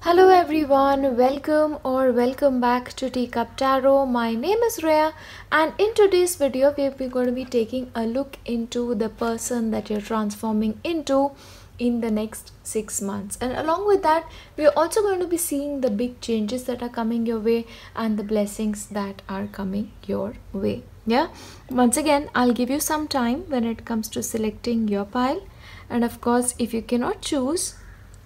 Hello everyone, welcome back to Teacup Tarot. My name is Reya, and in today's video we're going to be taking a look into the person that you're transforming into in the next 6 months, and along with that we're also going to be seeing the big changes that are coming your way and the blessings that are coming your way. Once again, I'll give you some time when it comes to selecting your pile, and of course if you cannot choose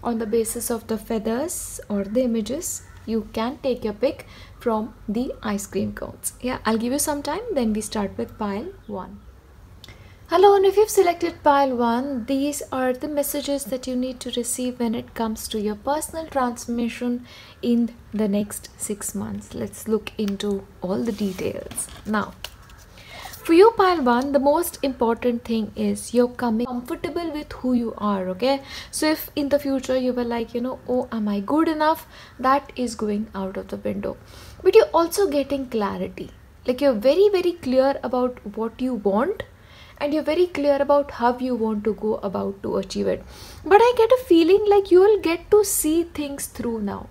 on the basis of the feathers or the images, you can take your pick from the ice cream cones. I'll give you some time, then we start with pile 1. Hello, and if you've selected pile 1, these are the messages that you need to receive when it comes to your personal transformation in the next 6 months. Let's look into all the details. Now, for you, pile 1, the most important thing is you're coming comfortable with who you are, okay? So if in the future you were like, oh, am I good enough? That is going out of the window. But you're also getting clarity. Like, you're very, very clear about what you want, and you're very clear about how you want to go about to achieve it. But I get a feeling like you will get to see things through now.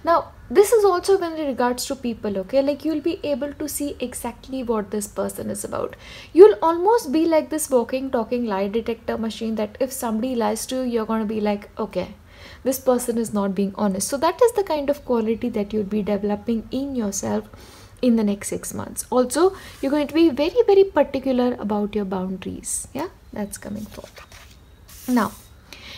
Now this is also when in regards to people, okay? Like, you'll be able to see exactly what this person is about. You'll almost be like this walking, talking lie detector machine, that if somebody lies to you, you're going to be like, okay, this person is not being honest. So that is the kind of quality that you'll be developing in yourself in the next 6 months. Also, you're going to be very, very particular about your boundaries. That's coming forth. Now,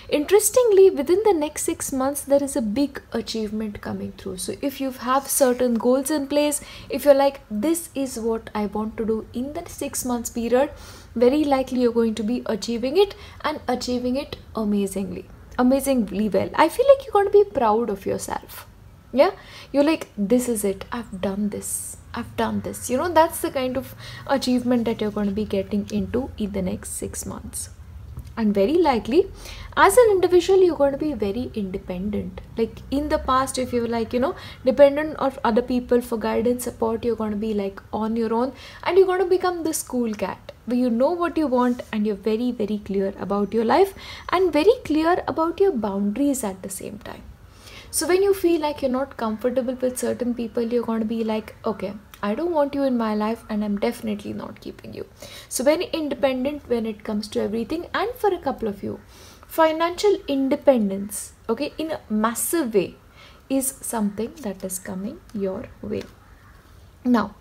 interestingly, within the next 6 months, there is a big achievement coming through. So if you have certain goals in place, if you're like, this is what I want to do in the 6 months period, very likely you're going to be achieving it, and achieving it amazingly well. I feel like you're going to be proud of yourself. You're like, this is it, I've done this. That's the kind of achievement that you're going to be getting into in the next 6 months. And very likely, as an individual, you're going to be very independent. Like, in the past, if you were like, dependent on other people for guidance, support, you're going to be like on your own, and you're going to become the school cat, where you know what you want, and you're very, very clear about your life, and very clear about your boundaries at the same time. So when you feel like you're not comfortable with certain people, you're going to be like, okay, I don't want you in my life, and I'm definitely not keeping you. So very independent when it comes to everything. And for a couple of you, financial independence, okay, in a massive way, is something that is coming your way. Now,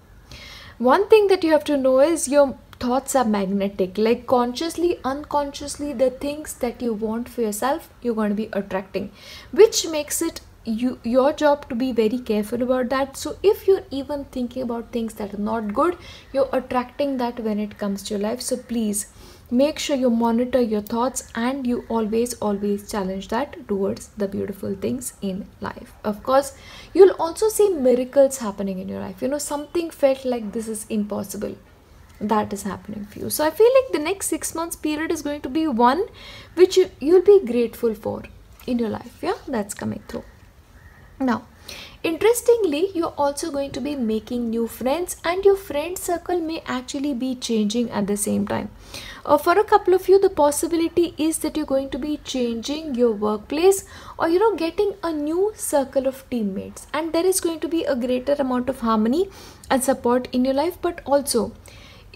one thing that you have to know is your thoughts are magnetic. Like, consciously, unconsciously, the things that you want for yourself, you're going to be attracting, which makes it your job to be very careful about that. So if you're even thinking about things that are not good, you're attracting that when it comes to your life. So please make sure you monitor your thoughts, and you always challenge that towards the beautiful things in life. Of course, you'll also see miracles happening in your life. Something felt like this is impossible, that is happening for you. So I feel like the next 6 months period is going to be one which you'll be grateful for in your life. That's coming through. Now, interestingly, you're also going to be making new friends, and your friend circle may actually be changing at the same time. For a couple of you, the possibility is that you're going to be changing your workplace, or getting a new circle of teammates, and there is going to be a greater amount of harmony and support in your life. But also,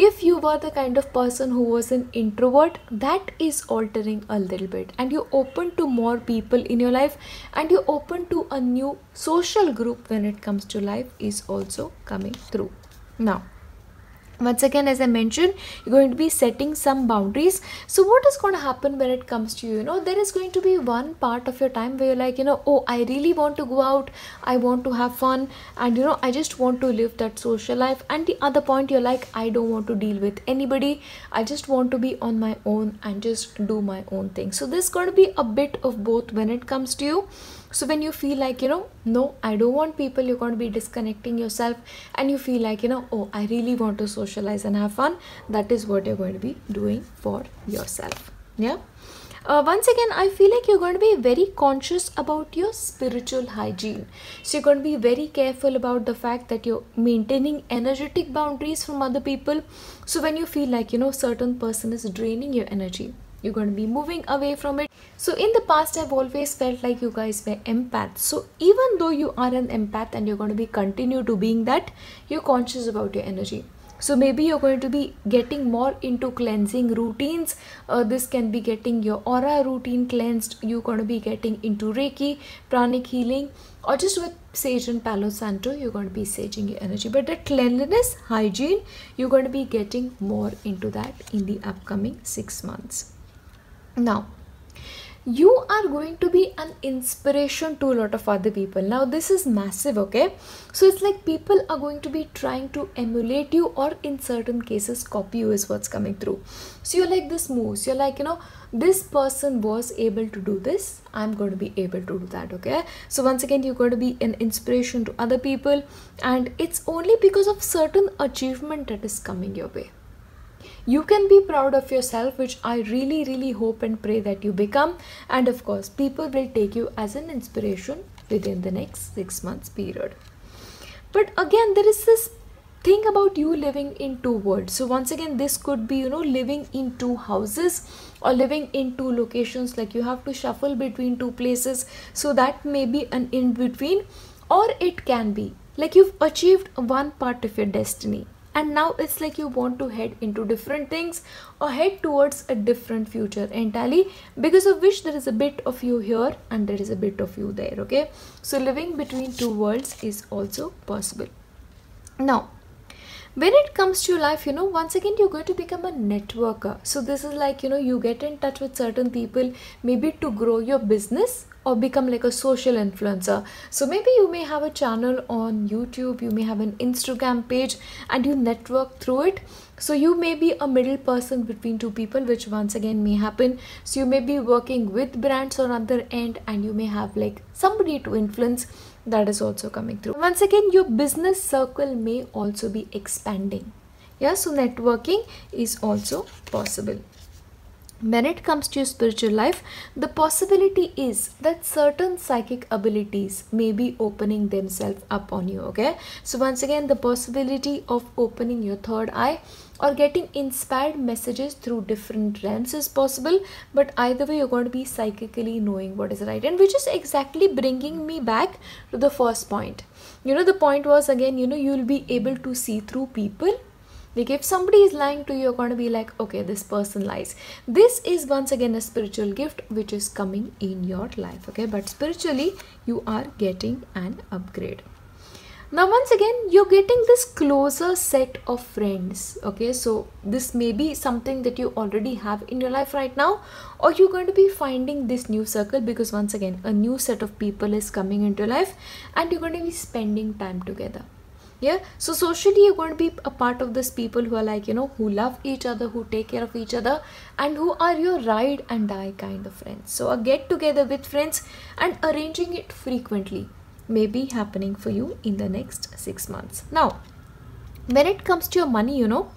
if you were the kind of person who was an introvert, that is altering a little bit, and you're open to more people in your life, and you're open to a new social group when it comes to life is also coming through. Now, once again, as I mentioned, you're going to be setting some boundaries. So what is going to happen when it comes to you? There is going to be one part of your time where you're like, oh, I really want to go out, I want to have fun, and I just want to live that social life. And the other point, you're like, I don't want to deal with anybody, I just want to be on my own and just do my own thing. So there's going to be a bit of both when it comes to you. So when you feel like, no, I don't want people, you're going to be disconnecting yourself, and you feel like, oh, I really want to socialize and have fun, that is what you're going to be doing for yourself. Once again, I feel like you're going to be very conscious about your spiritual hygiene. So you're going to be very careful about the fact that you're maintaining energetic boundaries from other people. So when you feel like, certain person is draining your energy, you're going to be moving away from it. So in the past, I've always felt like you guys were empaths. So even though you are an empath and you're going to be continue to being that, you're conscious about your energy. So maybe you're going to be getting more into cleansing routines. This can be getting your aura routine cleansed. You're going to be getting into Reiki, pranic healing, or just with sage and Palo Santo, you're going to be saging your energy. But the cleanliness, hygiene, you're going to be getting more into that in the upcoming 6 months. Now, you are going to be an inspiration to a lot of other people. Now this is massive, okay? So it's like people are going to be trying to emulate you, or in certain cases copy you, is what's coming through. So you're like this moves, you're like, you know, this person was able to do this, I'm going to be able to do that, okay? So once again, you're going to be an inspiration to other people, and it's only because of certain achievement that is coming your way. You can be proud of yourself, which I really hope and pray that you become. And of course, people will take you as an inspiration within the next 6 months period. But again, there is this thing about you living in two worlds. So once again, this could be, you know, living in two houses or living in two locations. Like you have to shuffle between two places. So that may be an in-between, or it can be like you've achieved one part of your destiny, and now it's like you want to head into different things or head towards a different future entirely, because of which there is a bit of you here and there is a bit of you there, okay? So living between two worlds is also possible. Now, when it comes to your life, you know, once again, you're going to become a networker. So this is like, you know, you get in touch with certain people, maybe to grow your business or become like a social influencer. So maybe you may have a channel on YouTube, you may have an Instagram page, and you network through it. So you may be a middle person between two people, which once again may happen. So you may be working with brands on other end, and you may have like somebody to influence. That is also coming through. Once again, your business circle may also be expanding. Yeah, so networking is also possible. When it comes to your spiritual life, the possibility is that certain psychic abilities may be opening themselves up on you, okay? So once again, the possibility of opening your third eye or getting inspired messages through different realms is possible, but either way, you're going to be psychically knowing what is right. And which is exactly bringing me back to the first point. You know, the point was again, you know, you'll be able to see through people. Like if somebody is lying to you, you're going to be like, okay, this person lies. This is once again a spiritual gift which is coming in your life, okay? But spiritually, you are getting an upgrade. Now, once again, you're getting this closer set of friends, okay? So this may be something that you already have in your life right now, or you're going to be finding this new circle, because once again, a new set of people is coming into your life and you're going to be spending time together. Yeah, so socially you're going to be a part of this people who are like, you know, who love each other, who take care of each other, and who are your ride and die kind of friends. So a get together with friends and arranging it frequently may be happening for you in the next 6 months. Now, when it comes to your money, you know,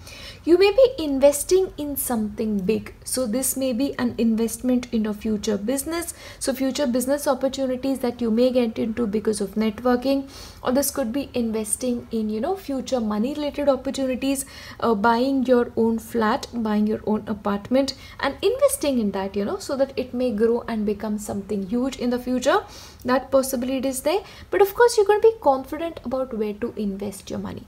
you may be investing in something big. So this may be an investment in a future business. So future business opportunities that you may get into because of networking, or this could be investing in, you know, future money related opportunities, buying your own flat, buying your own apartment and investing in that, you know, so that it may grow and become something huge in the future. That possibility is there. But of course, you're going to be confident about where to invest your money.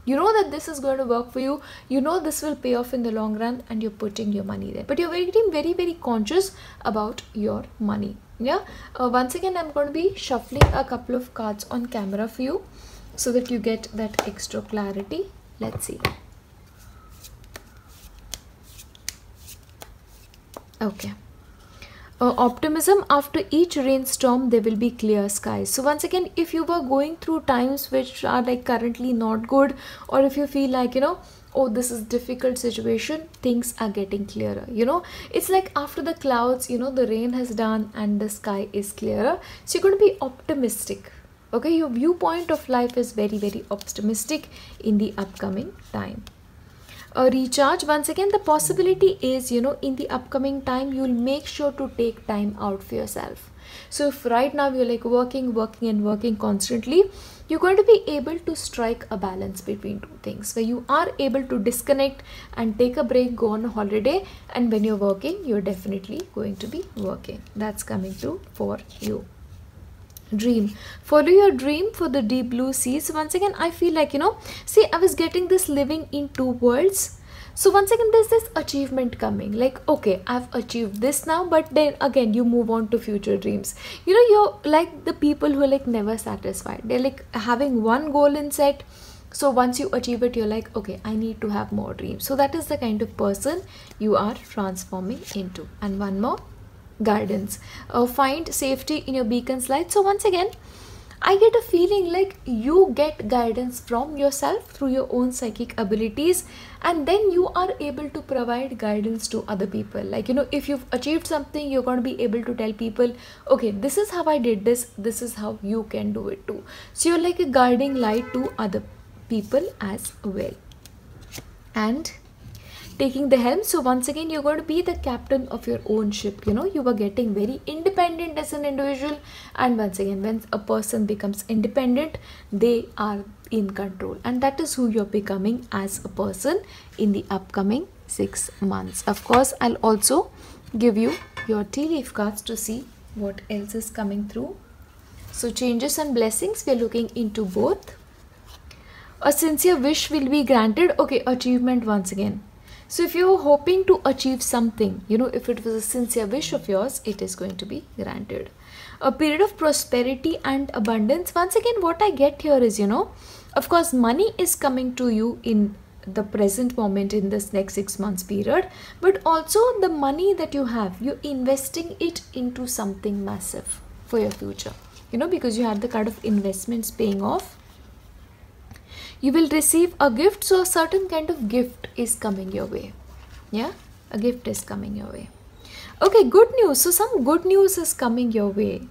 You know that this is going to work for you. You know this will pay off in the long run, and you're putting your money there. But you're getting very conscious about your money. Yeah. Once again, I'm going to be shuffling a couple of cards on camera for you so that you get that extra clarity. Let's see. Okay. Optimism: after each rainstorm there will be clear skies. So once again, if you were going through times which are like currently not good, or if you feel like, you know, oh, this is difficult situation, things are getting clearer. You know, it's like after the clouds, you know, the rain has done and the sky is clearer. So you're going to be optimistic. Okay, your viewpoint of life is very optimistic in the upcoming time. A recharge: once again, the possibility is, you know, in the upcoming time you'll make sure to take time out for yourself. So if right now you're like working constantly, you're going to be able to strike a balance between two things, where you are able to disconnect and take a break, go on a holiday, and when you're working, you're definitely going to be working. That's coming through for you. Dream. Follow your dream for the deep blue sea. So once again, I feel like, see, I was getting this living in two worlds. So once again, there's this achievement coming, like, okay, I've achieved this now, but then again, you move on to future dreams. You're like the people who are like never satisfied. They're like having one goal in set. So once you achieve it, you're like, okay, I need to have more dreams. So that is the kind of person you are transforming into. And one more, guidance. Find safety in your beacon's light. So once again, I get a feeling like you get guidance from yourself through your own psychic abilities, and then you are able to provide guidance to other people. Like, if you've achieved something, you're going to be able to tell people, okay, this is how I did this is how you can do it too. So you're like a guiding light to other people as well. And taking the helm. So once again, you're going to be the captain of your own ship. You were getting very independent as an individual, and once again, when a person becomes independent, they are in control, and that is who you're becoming as a person in the upcoming 6 months. Of course, I'll also give you your tea leaf cards to see what else is coming through. So changes and blessings, we're looking into both. A sincere wish will be granted. Okay, achievement once again. So if you're hoping to achieve something, if it was a sincere wish of yours, it is going to be granted. A period of prosperity and abundance. Once again, what I get here is, of course, money is coming to you in the present moment in this next 6 months period, but also the money that you have, you're investing it into something massive for your future, because you had the kind of investments paying off. You will receive a gift. So a certain kind of gift is coming your way. Yeah, a gift is coming your way. Okay, good news. So some good news is coming your way.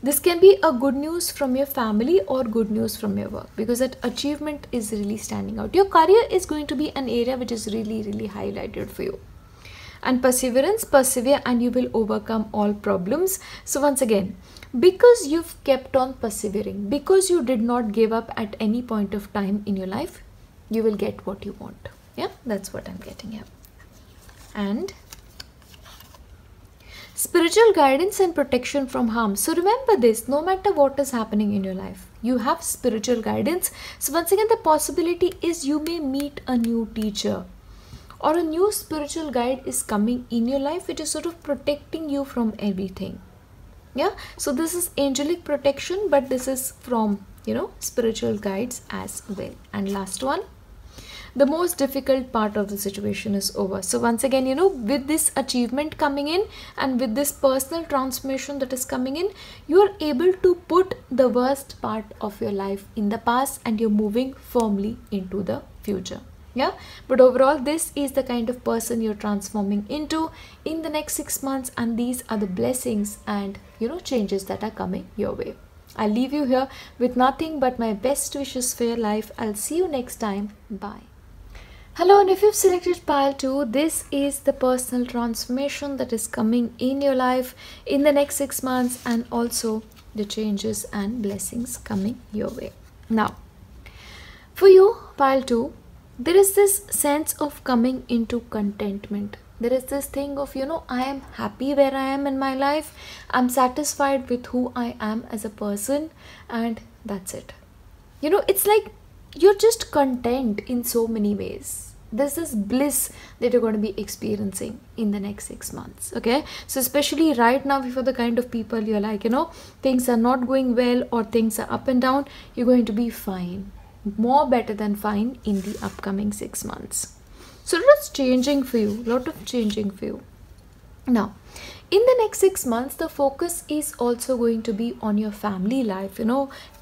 This can be a good news from your family or good news from your work, because that achievement is really standing out. Your career is going to be an area which is really, really highlighted for you. And perseverance, persevere and you will overcome all problems. So once again, because you've kept on persevering, because you did not give up at any point of time in your life, you will get what you want. Yeah, that's what I'm getting here. And spiritual guidance and protection from harm. So remember this, no matter what is happening in your life, you have spiritual guidance. So once again, the possibility is you may meet a new teacher or a new spiritual guide is coming in your life, which is sort of protecting you from everything. Yeah, so this is angelic protection, but this is from, spiritual guides as well. And last one, the most difficult part of the situation is over. So once again, with this achievement coming in and with this personal transformation that is coming in, you are able to put the worst part of your life in the past and you're moving firmly into the future. Yeah, but overall, this is the kind of person you're transforming into in the next 6 months, and these are the blessings and changes that are coming your way. I'll leave you here with nothing but my best wishes for your life. I'll see you next time. Bye. Hello, and if you've selected pile 2, this is the personal transformation that is coming in your life in the next 6 months, and also the changes and blessings coming your way. Now, for you, pile 2, there is this sense of coming into contentment. There is this thing of, I am happy where I am in my life. I'm satisfied with who I am as a person, and that's it. It's like you're just content in so many ways. There's this bliss that you're going to be experiencing in the next 6 months. Okay, so especially right now, for the kind of people you're like, things are not going well or things are up and down, you're going to be fine. More better than fine in the upcoming 6 months. So lots changing for you, lot of changing for you. Now, in the next 6 months, the focus is also going to be on your family life,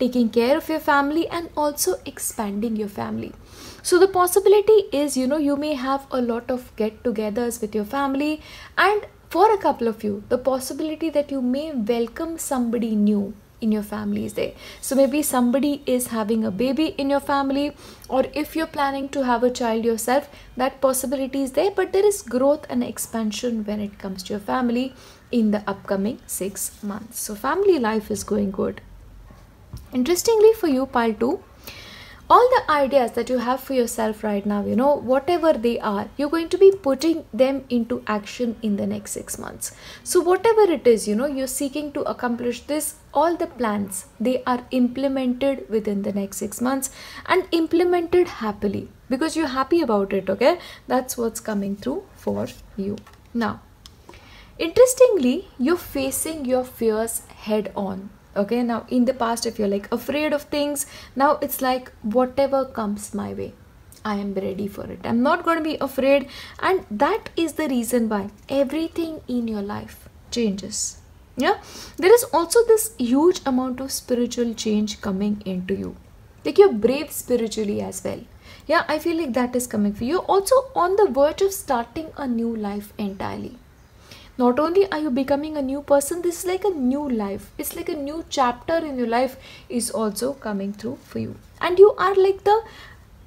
taking care of your family and also expanding your family. So the possibility is, you may have a lot of get-togethers with your family, and for a couple of you, the possibility that you may welcome somebody new in your family is there. So maybe somebody is having a baby in your family, or if you're planning to have a child yourself, that possibility is there. But there is growth and expansion when it comes to your family, in the upcoming 6 months. So family life is going good. Interestingly for you, pile 2, all the ideas that you have for yourself right now, whatever they are, you're going to be putting them into action in the next 6 months. So whatever it is, you're seeking to accomplish this, all the plans, they are implemented within the next 6 months and implemented happily because you're happy about it, okay? That's what's coming through for you. Now, interestingly, you're facing your fears head on. Okay, now in the past, if you're like afraid of things, now it's like whatever comes my way, I am ready for it. I'm not going to be afraid. And that is the reason why everything in your life changes. Yeah, there is also this huge amount of spiritual change coming into you. Like you're brave spiritually as well. Yeah, I feel like that is coming for you. You're also on the verge of starting a new life entirely. Not only are you becoming a new person, this is like a new life. It's like a new chapter in your life is also coming through for you. And you are like the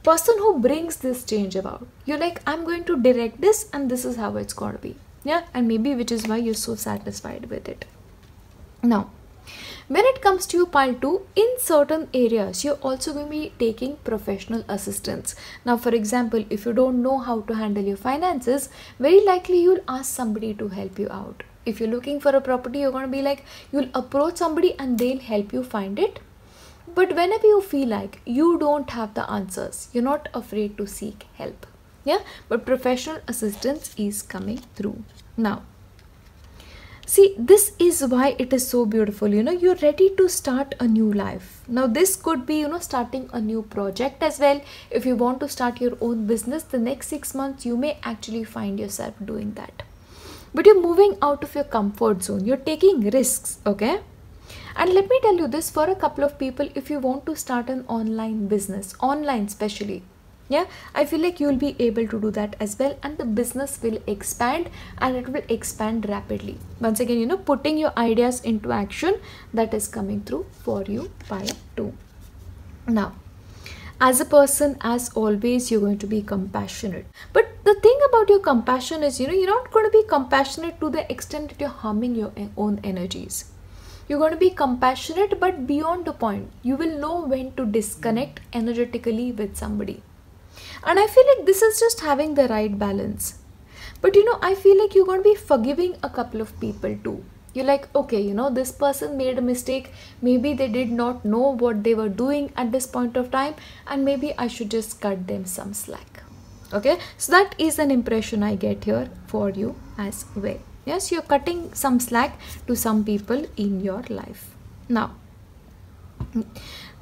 person who brings this change about. You're like, I'm going to direct this and this is how it's going to be. Yeah, and maybe which is why you're so satisfied with it. Now, when it comes to you, pile 2, in certain areas, you're also going to be taking professional assistance. Now, for example, if you don't know how to handle your finances, very likely you'll ask somebody to help you out. If you're looking for a property, you're going to be like, you'll approach somebody and they'll help you find it. But whenever you feel like you don't have the answers, you're not afraid to seek help. Yeah, but professional assistance is coming through. Now, see, this is why it is so beautiful. You're ready to start a new life. Now, this could be, starting a new project as well. If you want to start your own business, the next 6 months, you may actually find yourself doing that. But you're moving out of your comfort zone. You're taking risks, okay? And let me tell you this, for a couple of people, if you want to start an online business, online especially, yeah, I feel like you'll be able to do that as well, and the business will expand and it will expand rapidly. Once again, putting your ideas into action, that is coming through for you, pile 2. Now, as a person, as always, you're going to be compassionate. But the thing about your compassion is, you're not going to be compassionate to the extent that you're harming your own energies. You're going to be compassionate, but beyond the point. You will know when to disconnect energetically with somebody. And I feel like this is just having the right balance. But I feel like you're going to be forgiving a couple of people too. You're like, okay, this person made a mistake. Maybe they did not know what they were doing at this point of time. And maybe I should just cut them some slack. Okay, so that is an impression I get here for you as well. Yes, you're cutting some slack to some people in your life. Now,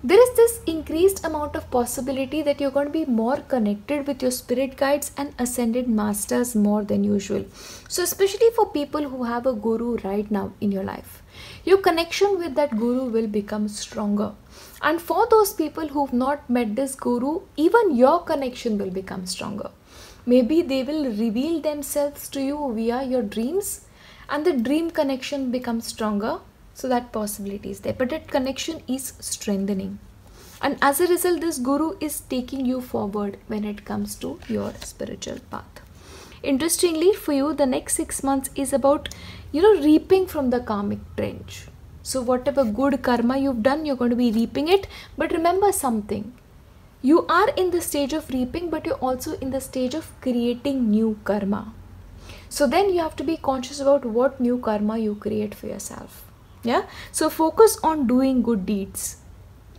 there is this increased amount of possibility that you're going to be more connected with your spirit guides and ascended masters more than usual. So especially for people who have a guru right now in your life, your connection with that guru will become stronger. And for those people who've not met this guru, even your connection will become stronger. Maybe they will reveal themselves to you via your dreams and the dream connection becomes stronger. So that possibility is there, but that connection is strengthening. And as a result, this guru is taking you forward when it comes to your spiritual path. Interestingly for you, the next 6 months is about, reaping from the karmic trench. So whatever good karma you've done, you're going to be reaping it. But remember something, you are in the stage of reaping, but you're also in the stage of creating new karma. So then you have to be conscious about what new karma you create for yourself. Yeah, so focus on doing good deeds,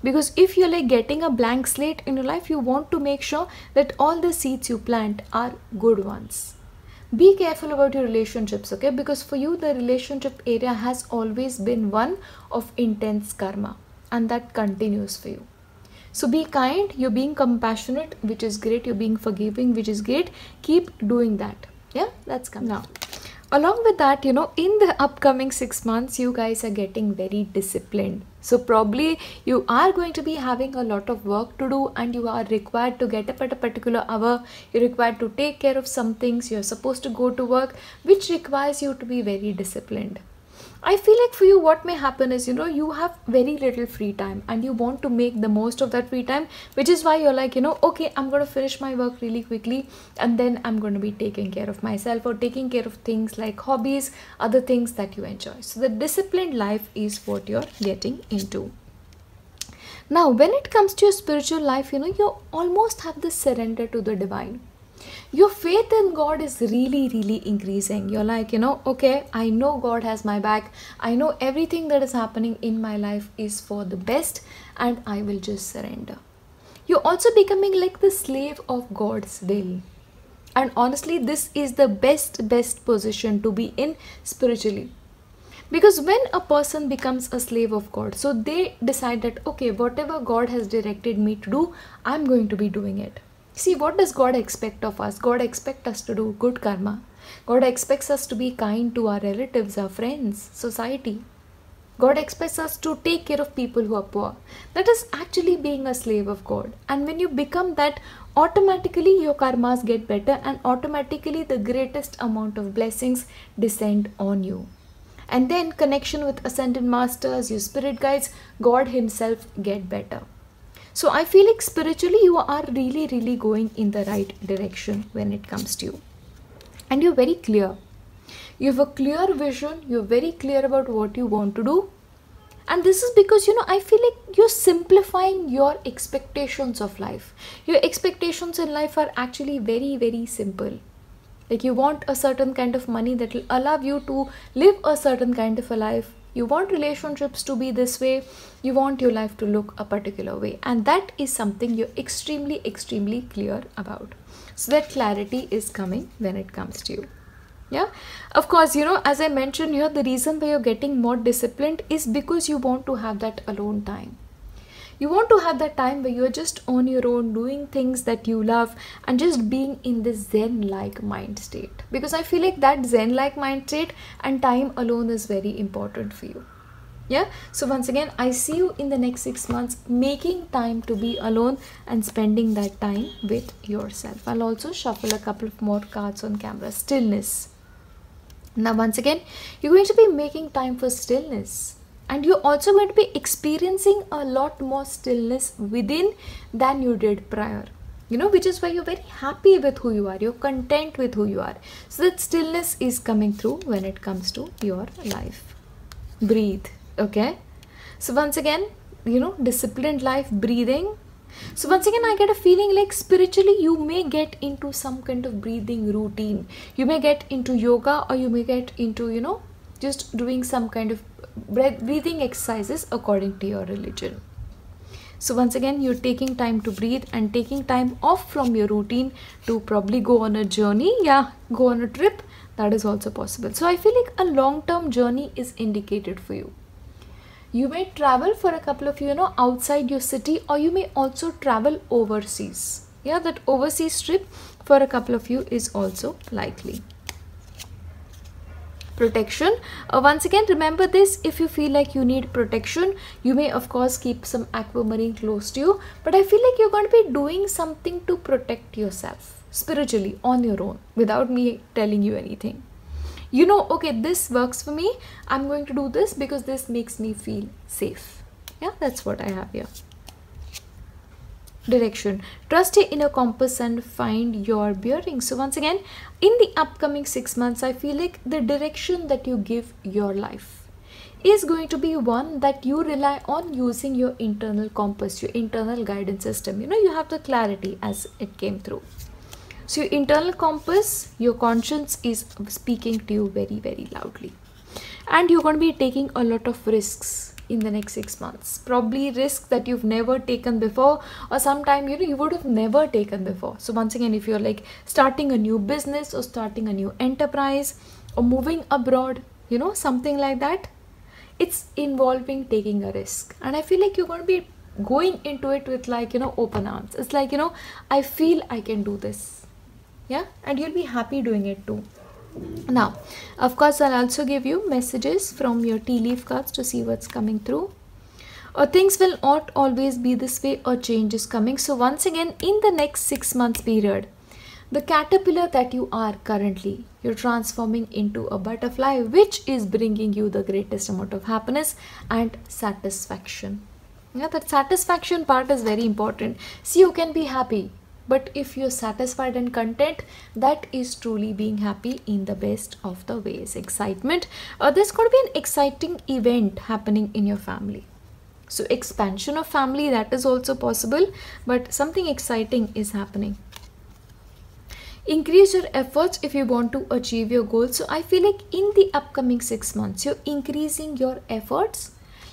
because if you're like getting a blank slate in your life, you want to make sure that all the seeds you plant are good ones. Be careful about your relationships, okay? Because for you, the relationship area has always been one of intense karma, and that continues for you. So be kind, you're being compassionate, which is great. You're being forgiving, which is great. Keep doing that. Yeah, that's coming. Now, along with that, in the upcoming 6 months, you guys are getting very disciplined. So probably you are going to be having a lot of work to do, and you are required to get up at a particular hour. You're required to take care of some things. You're supposed to go to work, which requires you to be very disciplined. I feel like for you, what may happen is, you have very little free time and you want to make the most of that free time, which is why you're like, okay, I'm going to finish my work really quickly and then I'm going to be taking care of myself or taking care of things like hobbies, other things that you enjoy. So the disciplined life is what you're getting into. Now, when it comes to your spiritual life, you almost have this surrender to the divine. Your faith in God is really, really increasing. You're like, okay, I know God has my back. I know everything that is happening in my life is for the best and I will just surrender. You're also becoming like the slave of God's will. And honestly, this is the best position to be in spiritually. Because when a person becomes a slave of God, so they decide that, okay, whatever God has directed me to do, I'm going to be doing it. See, what does God expect of us? God expects us to do good karma. God expects us to be kind to our relatives, our friends, society. God expects us to take care of people who are poor. That is actually being a slave of God. And when you become that, automatically your karmas get better and automatically the greatest amount of blessings descend on you. And then connection with ascended masters, your spirit guides, God himself get better. So I feel like spiritually you are really, really going in the right direction when it comes to you. And you're very clear. You have a clear vision. You're very clear about what you want to do. And this is because, I feel like you're simplifying your expectations of life. Your expectations in life are actually very, very simple. Like you want a certain kind of money that will allow you to live a certain kind of a life. You want relationships to be this way. You want your life to look a particular way. And that is something you're extremely, extremely clear about. So that clarity is coming when it comes to you. Yeah. Of course, as I mentioned here, the reason why you're getting more disciplined is because you want to have that alone time. You want to have that time where you're just on your own doing things that you love and just being in this Zen-like mind state. Because I feel like that Zen-like mind state and time alone is very important for you. Yeah. So once again, I see you in the next 6 months making time to be alone and spending that time with yourself. I'll also shuffle a couple of more cards on camera. Stillness. Now once again, you're going to be making time for stillness. And you're also going to be experiencing a lot more stillness within than you did prior. Which is why you're very happy with who you are. You're content with who you are. So that stillness is coming through when it comes to your life. Breathe. Okay. So once again, disciplined life, breathing. So once again, I get a feeling like spiritually you may get into some kind of breathing routine. You may get into yoga or you may get into, just doing some kind of breathing exercises according to your religion. So once again, you're taking time to breathe and taking time off from your routine to probably go on a journey. Yeah, go on a trip. That is also possible. So I feel like a long-term journey is indicated for you. You may travel for a couple of, outside your city, or you may also travel overseas. Yeah, that overseas trip for a couple of you is also likely. Protection. Once again, remember this, if you feel like you need protection, you may of course keep some aquamarine close to you, but I feel like you're going to be doing something to protect yourself spiritually on your own without me telling you anything. Okay, this works for me. I'm going to do this because this makes me feel safe. Yeah, that's what I have here. Direction. Trust your inner compass and find your bearings. So once again, in the upcoming 6 months, I feel like the direction that you give your life is going to be one that you rely on using your internal compass, your internal guidance system. You have the clarity as it came through. So your internal compass, your conscience is speaking to you very, very loudly. And you're going to be taking a lot of risks in the next 6 months. Probably risks that you've never taken before, or sometime you would have never taken before. So once again, if you're like starting a new business or starting a new enterprise or moving abroad, something like that, it's involving taking a risk. And I feel like you're going to be going into it with like, open arms. It's like, I feel I can do this. Yeah. And you'll be happy doing it too. Now, of course, I'll also give you messages from your tea leaf cards to see what's coming through. Or things will not always be this way, or change is coming. So once again, in the next 6 months period, The caterpillar that you are currently, you're transforming into a butterfly, which is bringing you the greatest amount of happiness and satisfaction. Yeah, that satisfaction part is very important. See, you can be happy, but if you're satisfied and content, that is truly being happy in the best of the ways. Excitement. There's going to be an exciting event happening in your family. So expansion of family, that is also possible, but something exciting is happening. Increase your efforts if you want to achieve your goals. So I feel like in the upcoming 6 months, you're increasing your efforts.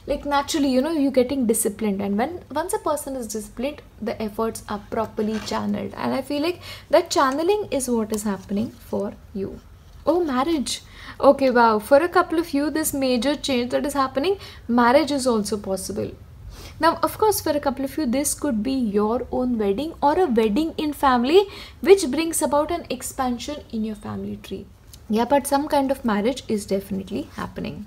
Like naturally, you're getting disciplined, and once a person is disciplined, the efforts are properly channeled, and I feel like that channeling is what is happening for you. Oh, marriage. Okay, wow. For a couple of you, this major change that is happening, marriage is also possible. Now, of course, for a couple of you, this could be your own wedding or a wedding in family, which brings about an expansion in your family tree. Yeah, but some kind of marriage is definitely happening.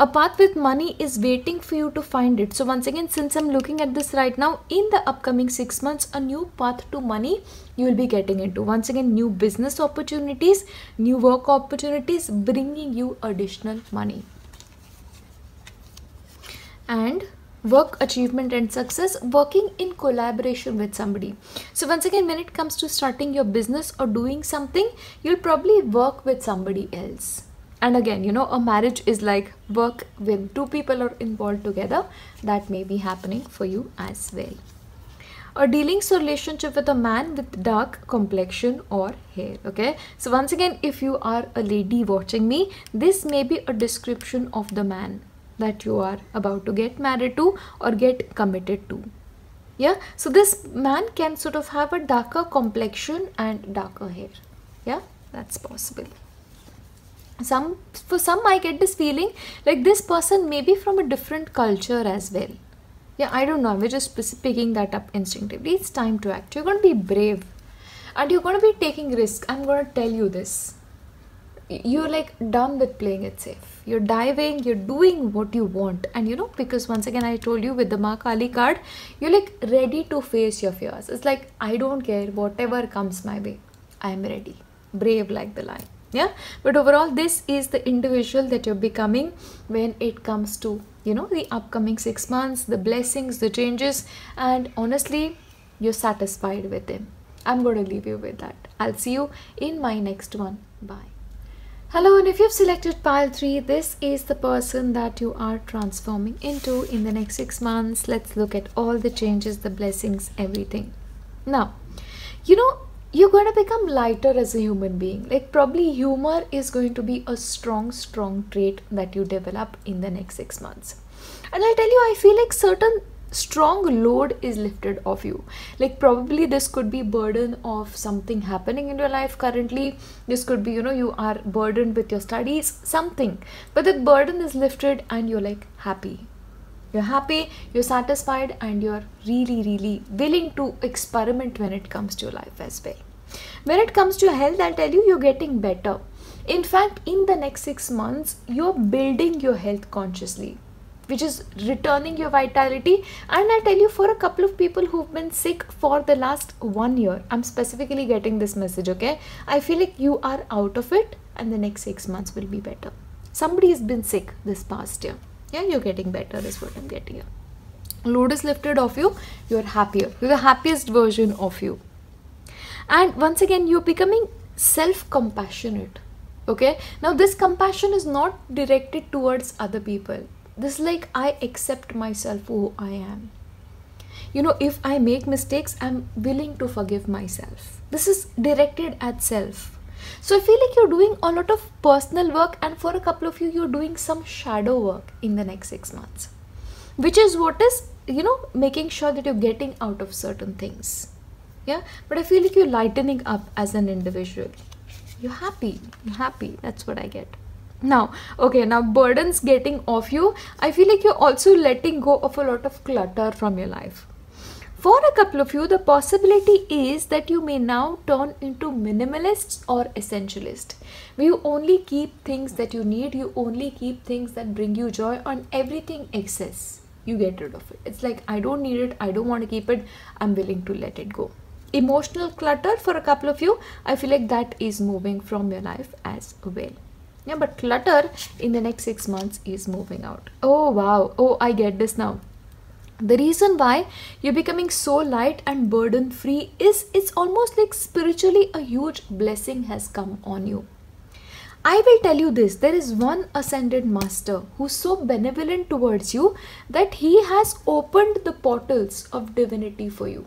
A path with money is waiting for you to find it. So once again, since I'm looking at this right now, in the upcoming 6 months, a new path to money you will be getting into. Once again, new business opportunities, new work opportunities, bringing you additional money. And work achievement and success, working in collaboration with somebody. So once again, when it comes to starting your business or doing something, you'll probably work with somebody else. And again, a marriage is like work when two people are involved together. That may be happening for you as well. A dealings or relationship with a man with dark complexion or hair. Okay, so once again, if you are a lady watching me, this may be a description of the man that you are about to get married to or get committed to. Yeah, so this man can sort of have a darker complexion and darker hair. Yeah, that's possible. For some I get this feeling like this person may be from a different culture as well. Yeah, I don't know, we're just picking that up instinctively. It's time to act. You're going to be brave and you're going to be taking risk. I'm going to tell you this. You're like done with playing it safe. You're diving, you're doing what you want, and because once again I told you with the Ma Kali card, you're like ready to face your fears. It's like, I don't care, whatever comes my way, I am ready. Brave like the lion. Yeah, but overall, this is the individual that you're becoming when it comes to the upcoming 6 months, the blessings, the changes, and honestly, you're satisfied with them. I'm going to leave you with that. I'll see you in my next one. Bye. Hello, and if you've selected pile 3, this is the person that you are transforming into in the next 6 months. Let's look at all the changes, the blessings, everything. Now, you're going to become lighter as a human being. Like probably humor is going to be a strong trait that you develop in the next 6 months. And I'll tell you, I feel like certain strong load is lifted off you. Like probably this could be burden of something happening in your life currently. This could be, you are burdened with your studies, something. But the burden is lifted and you're like happy. You're happy, you're satisfied, and you're really willing to experiment when it comes to your life as well. When it comes to your health, I'll tell you, you're getting better. In fact, in the next 6 months, you're building your health consciously, which is returning your vitality. And I'll tell you, for a couple of people who've been sick for the last 1 year, I'm specifically getting this message, okay? I feel like you are out of it and the next 6 months will be better. Somebody has been sick this past year. Yeah, you're getting better is what I'm getting here. Load is lifted off you. You're happier. You're the happiest version of you. And once again, you're becoming self-compassionate. Okay. Now, this compassion is not directed towards other people. This is like, I accept myself who I am. If I make mistakes, I'm willing to forgive myself. This is directed at self. So I feel like you're doing a lot of personal work, and for a couple of you, you're doing some shadow work in the next 6 months, which is what is, making sure that you're getting out of certain things. Yeah, but I feel like you're lightening up as an individual. You're happy. That's what I get. Now, okay, now burdens getting off you. I feel like you're also letting go of a lot of clutter from your life. For a couple of you, the possibility is that you may now turn into minimalists or essentialists. You only keep things that you need. You only keep things that bring you joy. On everything excess, you get rid of it. It's like, I don't need it. I don't want to keep it. I'm willing to let it go. Emotional clutter for a couple of you, I feel like that is moving from your life as well. Yeah, but clutter in the next 6 months is moving out. Oh wow, oh I get this now. The reason why you're becoming so light and burden free is it's almost like spiritually a huge blessing has come on you. I will tell you this, there is one ascended master who's so benevolent towards you that he has opened the portals of divinity for you.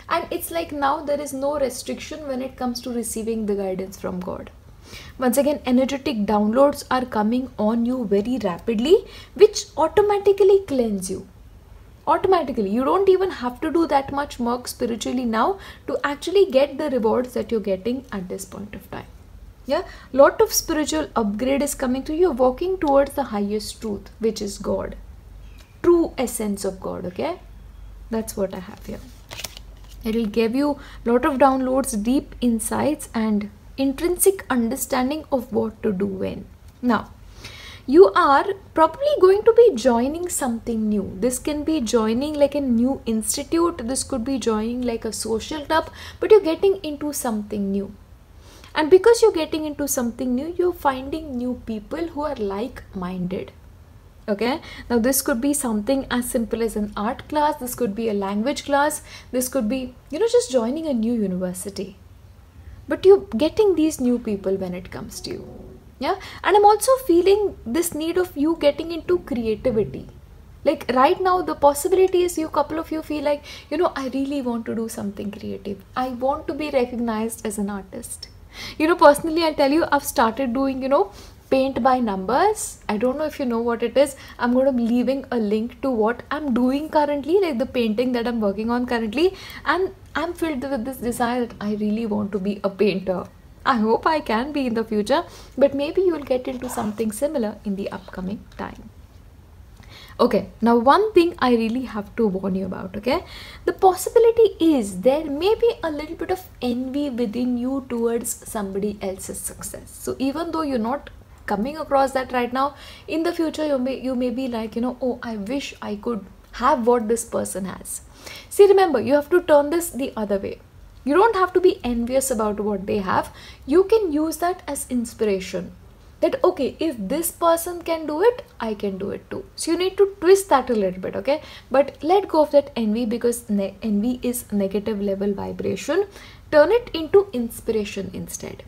And it's like now there is no restriction when it comes to receiving the guidance from God. Once again, energetic downloads are coming on you very rapidly, which automatically cleanse you. Automatically, you don't even have to do that much work spiritually now to actually get the rewards that you're getting at this point of time. Yeah, lot of spiritual upgrade is coming to you. You're walking towards the highest truth, which is God, true essence of God. Okay, that's what I have here. It will give you a lot of downloads, deep insights and intrinsic understanding of what to do when. Now, you are probably going to be joining something new. This can be joining like a new institute. This could be joining like a social club, but you're getting into something new. And because you're getting into something new, you're finding new people who are like-minded. Okay, now this could be something as simple as an art class. This could be a language class. This could be, just joining a new university. But you're getting these new people when it comes to you. Yeah, and I'm also feeling this need of you getting into creativity. Like right now, the possibility is couple of you feel like, I really want to do something creative. I want to be recognized as an artist. Personally, I'll tell you, I've started doing, paint by numbers. I don't know if you know what it is. I'm going to be leaving a link to what I'm doing currently, like the painting that I'm working on currently. And I'm filled with this desire that I really want to be a painter. I hope I can be in the future, but maybe you'll get into something similar in the upcoming time. Okay, now one thing I really have to warn you about, okay? The possibility is there may be a little bit of envy within you towards somebody else's success. So even though you're not coming across that right now, in the future you may be like, oh, I wish I could have what this person has. See, remember, you have to turn this the other way. You don't have to be envious about what they have. You can use that as inspiration. That, okay, if this person can do it, I can do it too. So you need to twist that a little bit, okay? But let go of that envy, because envy is negative level vibration. Turn it into inspiration instead.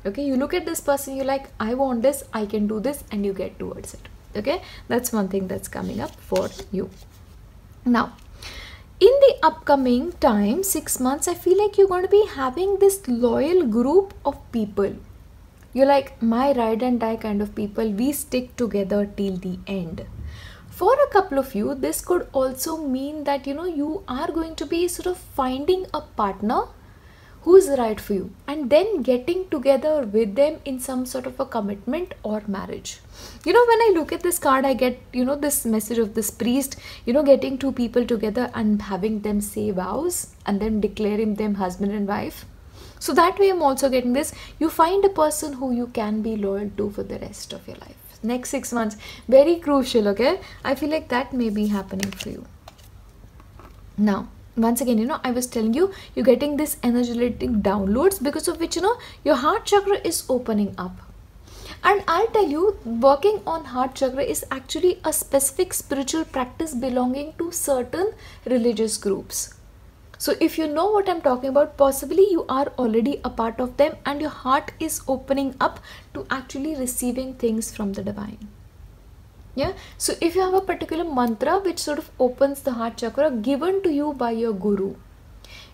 Okay, you look at this person, you're like, I want this, I can do this, and you get towards it. Okay, that's one thing that's coming up for you. Now, in the upcoming time, 6 months, I feel like you're going to be having this loyal group of people. You're like my ride and die kind of people. We stick together till the end. For a couple of you, this could also mean that, you are going to be sort of finding a partner who's right for you and then getting together with them in some sort of a commitment or marriage. When I look at this card, I get, this message of this priest, getting two people together and having them say vows and then declaring them husband and wife. So that way I'm also getting this. You find a person who you can be loyal to for the rest of your life. Next 6 months, very crucial, okay? I feel like that may be happening for you. Now, once again, I was telling you, you're getting this energetic downloads because of which, your heart chakra is opening up. And I'll tell you, working on heart chakra is actually a specific spiritual practice belonging to certain religious groups. So if you know what I'm talking about, possibly you are already a part of them and your heart is opening up to actually receiving things from the divine. Yeah. So if you have a particular mantra which sort of opens the heart chakra given to you by your guru,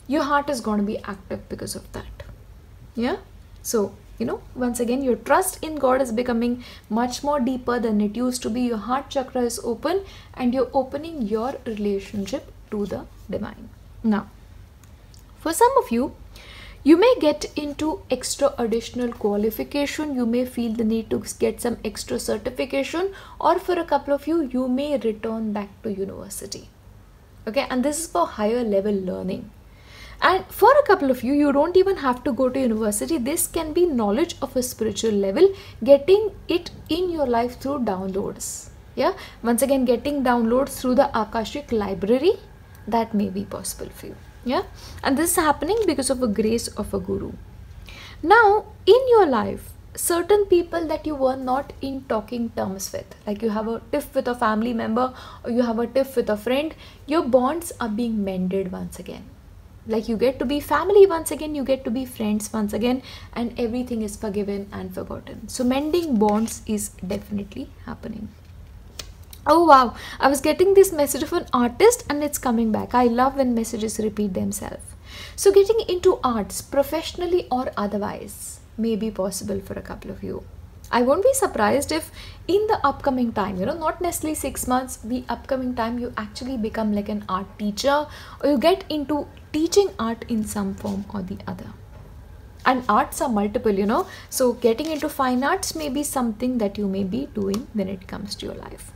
your heart is going to be active because of that. Yeah. So, once again, your trust in God is becoming much more deeper than it used to be. Your heart chakra is open and you're opening your relationship to the divine. Now, for some of you, you may get into extra additional qualification. You may feel the need to get some extra certification, or for a couple of you, you may return back to university. Okay, and this is for higher level learning. And for a couple of you, you don't even have to go to university. This can be knowledge of a spiritual level, getting it in your life through downloads. Yeah, once again, getting downloads through the Akashic library, that may be possible for you. Yeah, and this is happening because of a grace of a guru. Now in your life, certain people that you were not in talking terms with, like you have a tiff with a family member or you have a tiff with a friend, your bonds are being mended once again. Like you get to be family once again, you get to be friends once again, and everything is forgiven and forgotten. So mending bonds is definitely happening. Oh wow, I was getting this message of an artist and it's coming back. I love when messages repeat themselves. So getting into arts, professionally or otherwise, may be possible for a couple of you. I won't be surprised if in the upcoming time, not necessarily 6 months, the upcoming time you actually become like an art teacher or you get into teaching art in some form or the other. And arts are multiple, so getting into fine arts may be something that you may be doing when it comes to your life.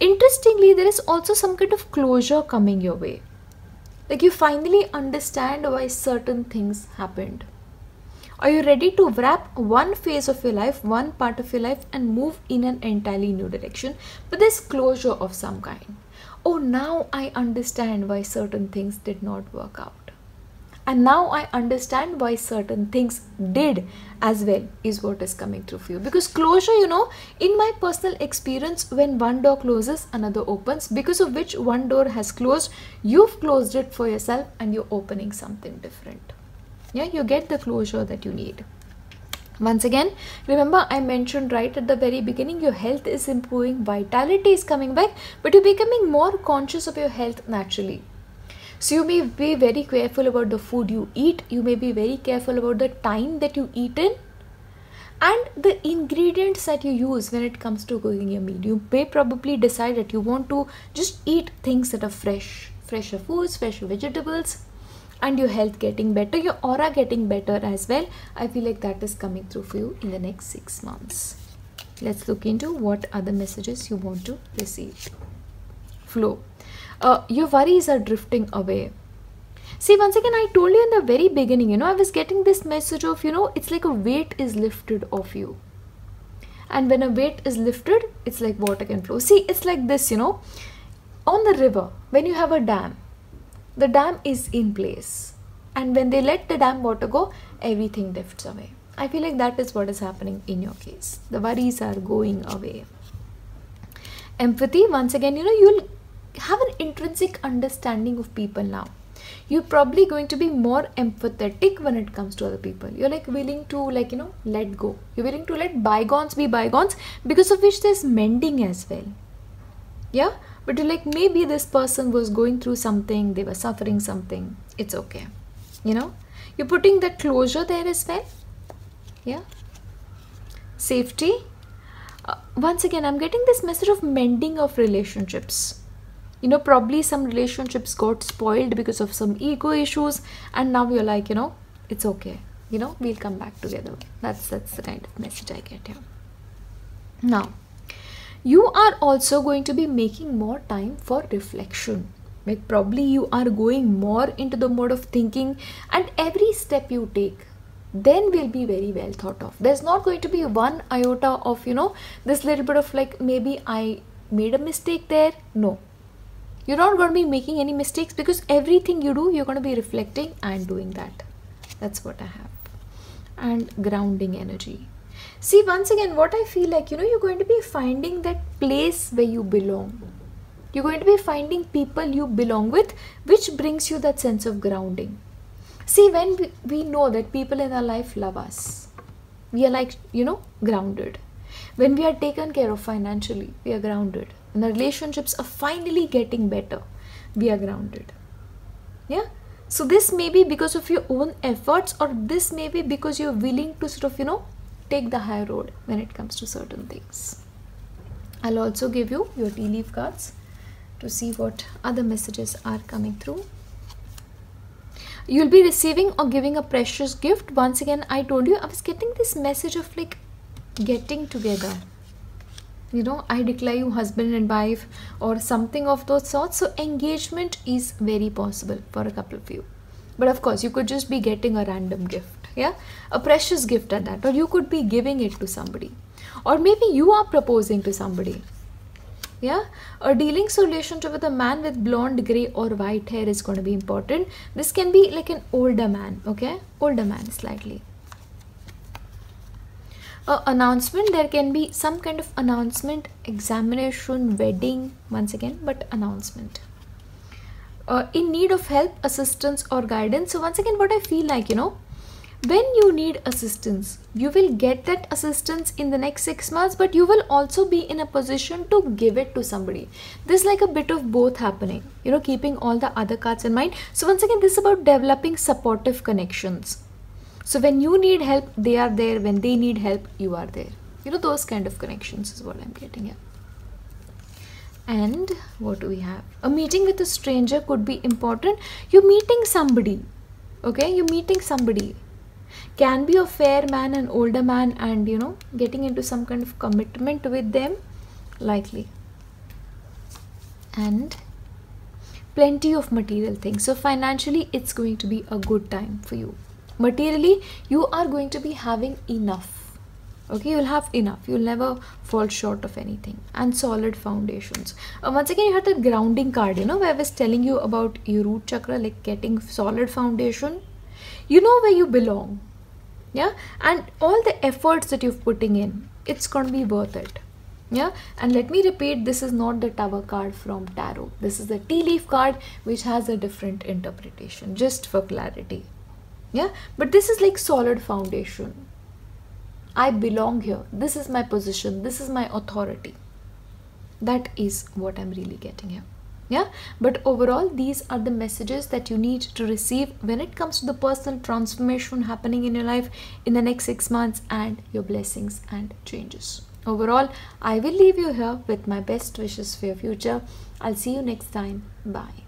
Interestingly, there is also some kind of closure coming your way. Like you finally understand why certain things happened. Are you ready to wrap one phase of your life, one part of your life, and move in an entirely new direction? But there's closure of some kind. Oh, now I understand why certain things did not work out. And now I understand why certain things did as well, is what is coming through for you. Because closure, in my personal experience, when one door closes, another opens. Because of which one door has closed, you've closed it for yourself and you're opening something different. Yeah, you get the closure that you need. Once again, remember I mentioned right at the very beginning, your health is improving, vitality is coming back, but you're becoming more conscious of your health naturally. So you may be very careful about the food you eat, you may be very careful about the time that you eat in, and the ingredients that you use when it comes to cooking your meal. You may probably decide that you want to just eat things that are fresher foods, fresher vegetables, and your health getting better, your aura getting better as well. I feel like that is coming through for you in the next 6 months. Let's look into what other messages you want to receive. Flow. Your worries are drifting away. See, once again, I told you in the very beginning, I was getting this message of, it's like a weight is lifted off you. And when a weight is lifted, it's like water can flow. See, it's like this, on the river, when you have a dam, the dam is in place. And when they let the dam water go, everything lifts away. I feel like that is what is happening in your case. The worries are going away. Empathy, once again, you'll have an intrinsic understanding of people now. You're probably going to be more empathetic when it comes to other people. You're like willing to let go. You're willing to let bygones be bygones, because of which there's mending as well. Yeah, but you're like, maybe this person was going through something, they were suffering something. It's okay. You're putting that closure there as well. Yeah. Safety. Once again, I'm getting this message of mending of relationships. Probably some relationships got spoiled because of some ego issues, and now you're like, it's okay. We'll come back together. That's the kind of message I get here. Now, you are also going to be making more time for reflection. Like probably you are going more into the mode of thinking, and every step you take then will be very well thought of. There's not going to be one iota of, this little bit of like, maybe I made a mistake there. No. You're not going to be making any mistakes, because everything you do, you're going to be reflecting and doing that. That's what I have. And grounding energy. See, once again, what I feel like, you're going to be finding that place where you belong. You're going to be finding people you belong with, which brings you that sense of grounding. See, when we know that people in our life love us, we are like, grounded. When we are taken care of financially, we are grounded. When the relationships are finally getting better, we are grounded. Yeah. So this may be because of your own efforts, or this may be because you're willing to sort of, take the high road when it comes to certain things. I'll also give you your tea leaf cards to see what other messages are coming through. You'll be receiving or giving a precious gift. Once again, I told you I was getting this message of like getting together. I declare you husband and wife or something of those sorts. So engagement is very possible for a couple of you. But of course, you could just be getting a random gift. Yeah, a precious gift at that. Or you could be giving it to somebody. Or maybe you are proposing to somebody. Yeah, a dealing relationship with a man with blonde, gray or white hair is going to be important. This can be like an older man, okay, older man slightly. Announcement, there can be some kind of announcement, examination, wedding, once again, but announcement. In need of help, assistance or guidance. So once again, what I feel like, you know, when you need assistance, you will get that assistance in the next 6 months, but you will also be in a position to give it to somebody. There's like a bit of both happening, you know, keeping all the other cards in mind. So once again, this is about developing supportive connections. So when you need help, they are there. When they need help, you are there. You know, those kind of connections is what I'm getting here. And what do we have? A meeting with a stranger could be important. You're meeting somebody, okay? You're meeting somebody. Can be a fair man, an older man, and you know, getting into some kind of commitment with them, likely. And plenty of material things. So financially, it's going to be a good time for you. Materially, you are going to be having enough. Okay, you'll have enough. You'll never fall short of anything. And solid foundations. Once again, you have the grounding card, you know, where I was telling you about your root chakra, like getting solid foundation. You know where you belong. Yeah, and all the efforts that you're putting in, it's going to be worth it. Yeah, and let me repeat, this is not the Tower card from tarot. This is the tea leaf card, which has a different interpretation, just for clarity. Yeah, but this is like solid foundation. I belong here. This is my position. This is my authority. That is what I'm really getting here. Yeah, but overall, these are the messages that you need to receive when it comes to the personal transformation happening in your life in the next 6 months and your blessings and changes. Overall, I will leave you here with my best wishes for your future. I'll see you next time. Bye.